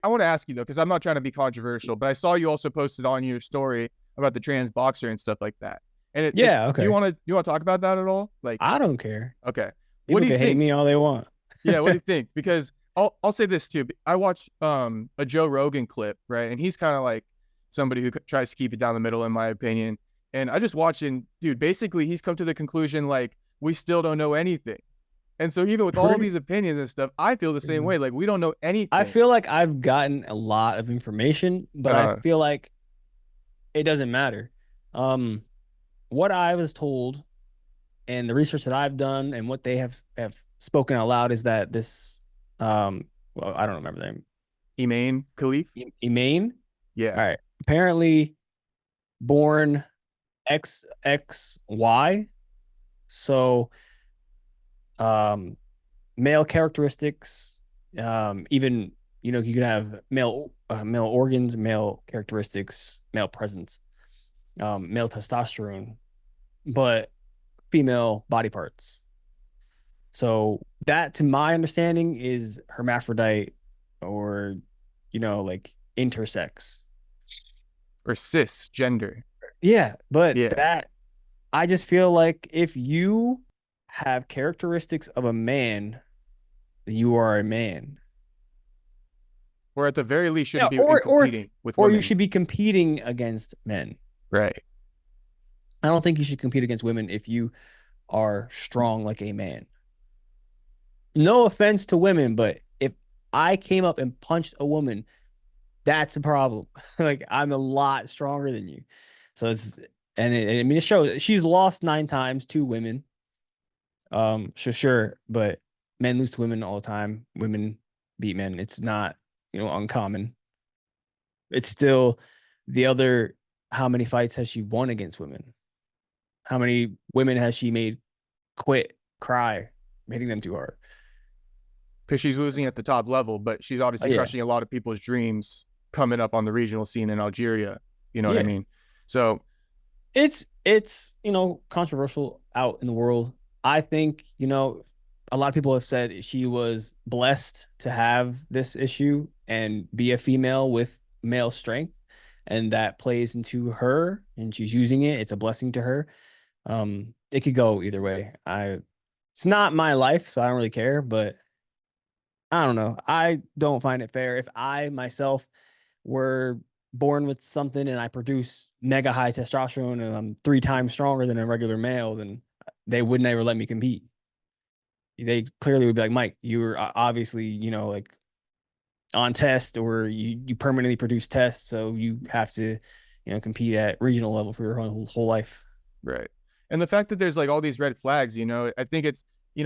I want to ask you though, because I'm not trying to be controversial, but I saw you also posted on your story about the trans boxer and stuff like that. And Yeah, do you okay. want to talk about that at all? Like, I don't care. okay, what People do you can hate think? me all they want. Yeah, what do you think? Because I'll say this too. I watched a Joe Rogan clip, right? And he's kind of like somebody who tries to keep it down the middle, in my opinion. And I just watched, and dude, basically he's come to the conclusion like we still don't know anything. And so even with all Pretty. these opinions and stuff, I feel the same way. Like we don't know I anything. feel like I've gotten a lot of information, but I Uh, feel like it doesn't matter. Um, what I was told and the research that I've done and what they have spoken out loud is that this, well, I don't remember the name, Imane Khalif. Imane. Yeah. All right, apparently born XXY, so um, male characteristics, even you can have male organs, male characteristics, male presence, male testosterone, but female body parts. So that, to my understanding, is hermaphrodite or, like intersex. Or cisgender. Yeah, but Yeah. that I just feel like if you have characteristics of a man, you are a man. Or at the very least Yeah, shouldn't be in competing with or you women. should be competing against men. Right. I don't think you should compete against women if you are strong like a man. No offense to women, but if I came up and punched a woman, that's a problem. Like I'm a lot stronger than you. So I mean it shows she's lost 9 times to women. Sure, but men lose to women all the time. Women beat men. It's not, uncommon. It's still the other, how many fights has she won against women? How many women has she made quit, cry, hitting them too hard? Because she's losing at the top level, but she's Oh obviously yeah. crushing a lot of people's dreams coming up on the regional scene in Algeria. You know what I Yeah. mean? So It's controversial out in the world. I think, a lot of people have said she was blessed to have this issue and be a female with male strength, and that plays into her and she's using it. It's a blessing to her. It could go either way. It's not my life, so I don't really care, but I don't know. I don't find it fair if I myself were born with something and I produce mega high testosterone and I'm 3 times stronger than a regular male, then they would never let me compete. They clearly would be like, Mike, you were obviously, like on test, or you permanently produce tests, so you have to, compete at regional level for your whole life. right. And the fact that there's like all these red flags, I think it's,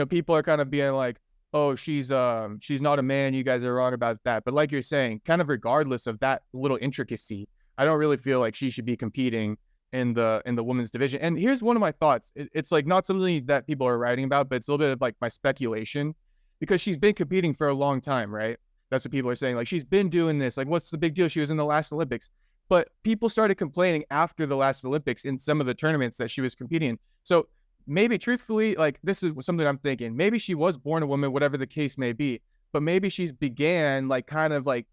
people are kind of being like, oh, she's not a man, you guys are wrong about that. But like you're saying, kind of regardless of that little intricacy, I don't really feel like she should be competing in the women's division. And here's one of my thoughts. It's like not something that people are writing about, but it's a little bit of like my speculation, because she's been competing for a long time, right? That's what people are saying. Like she's been doing this. Like, what's the big deal? She was in the last Olympics. But people started complaining after the last Olympics in some of the tournaments that she was competing in. So maybe truthfully, like this is something I'm thinking. Maybe she was born a woman, whatever the case may be. But maybe she's began like kind of like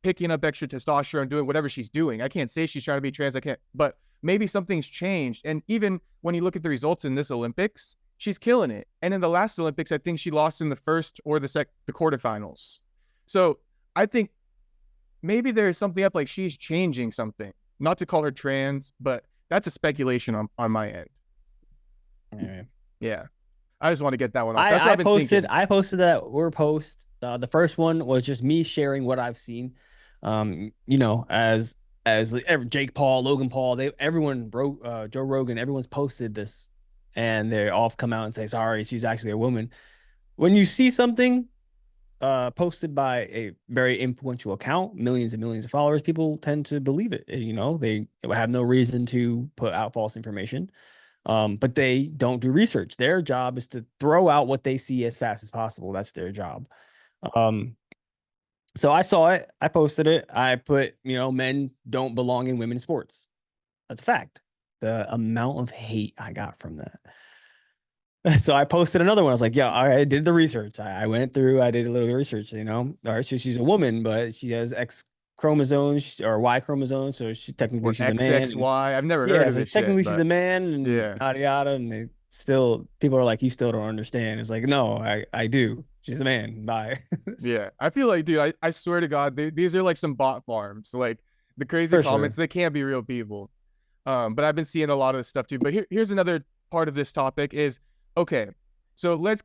picking up extra testosterone, doing whatever she's doing. I can't say she's trying to be trans. I can't, but maybe something's changed. And even when you look at the results in this Olympics, she's killing it. And in the last Olympics, I think she lost in the first or the quarterfinals. So I think maybe there's something up, like she's changing something. Not to call her trans, but that's a speculation on my end. Anyway, Yeah. I just want to get that one off. I That's what I I've been posted thinking. I posted that word post. The first one was just me sharing what I've seen. As Jake Paul, Logan Paul, everyone wrote, Joe Rogan, everyone's posted this, and they all come out and say sorry, she's actually a woman. When you see something posted by a very influential account, millions and millions of followers, people tend to believe it. They have no reason to put out false information. But they don't do research. Their job is to throw out what they see as fast as possible. That's their job. Um, so I saw it. I posted it. I put, men don't belong in women's sports. That's a fact. The amount of hate I got from that. So I posted another one. I was like, yeah, all right, I did the research. I went through, I did a little research, you know. All right, so she's a woman, but she has X chromosomes or Y chromosomes, so she technically Or she's a man. And XXY. I've never heard yeah, of so this shit, technically she's a but man and yeah. yada yada. And they still people are like, you still don't understand. It's like, no, I do. She's a man. Bye. Yeah. I feel like, dude, I swear to God, these are like some bot farms. Like the crazy For comments, sure. they can't be real people. But I've been seeing a lot of this stuff too. But here's another part of this topic is okay. So let's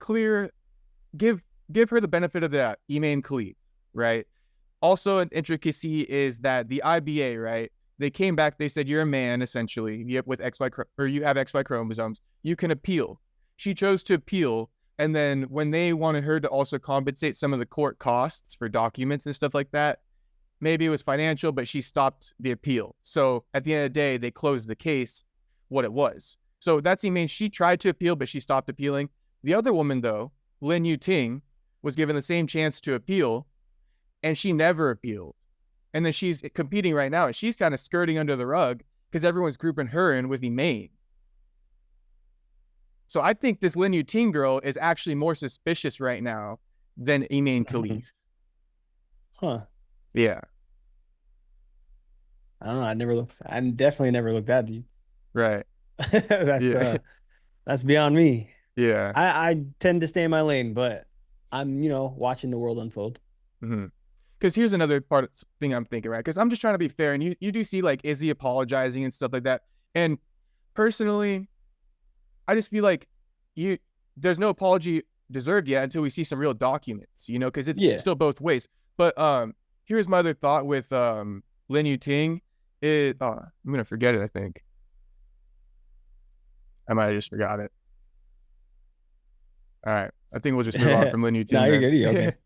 give give her the benefit of the Imane Khelif, right? Also, an intricacy is that the IBA, right? They came back. They said you're a man essentially. You have with XY or you have XY chromosomes. You can appeal. She chose to appeal, and then when they wanted her to also compensate some of the court costs for documents and stuff like that, maybe it was financial, but she stopped the appeal. So at the end of the day, they closed the case what it was. So that's means she tried to appeal, but she stopped appealing. The other woman, though, Lin Yu Ting, was given the same chance to appeal, and she never appealed. And then she's competing right now, and she's kind of skirting under the rug because everyone's grouping her in with Imane. So I think this Lin Yu Ting girl is actually more suspicious right now than Imane Mhm. Khelif. Huh. Yeah, I don't know. I never looked. I definitely never looked that deep. right. That's Yeah, that's beyond me. yeah. I tend to stay in my lane, but I'm, watching the world unfold. Mm-hmm. Because here's another thing I'm thinking, right? Because I'm just trying to be fair, and you do see like Izzy apologizing and stuff like that. And personally, I just feel like you there's no apology deserved yet until we see some real documents, because it's Yeah. still both ways. But here's my other thought with Lin Yu Ting. I'm gonna forget it. I think I might have just forgot it. All right, I think we'll just move on from Lin Yu No, Ting you're then. good. You're okay.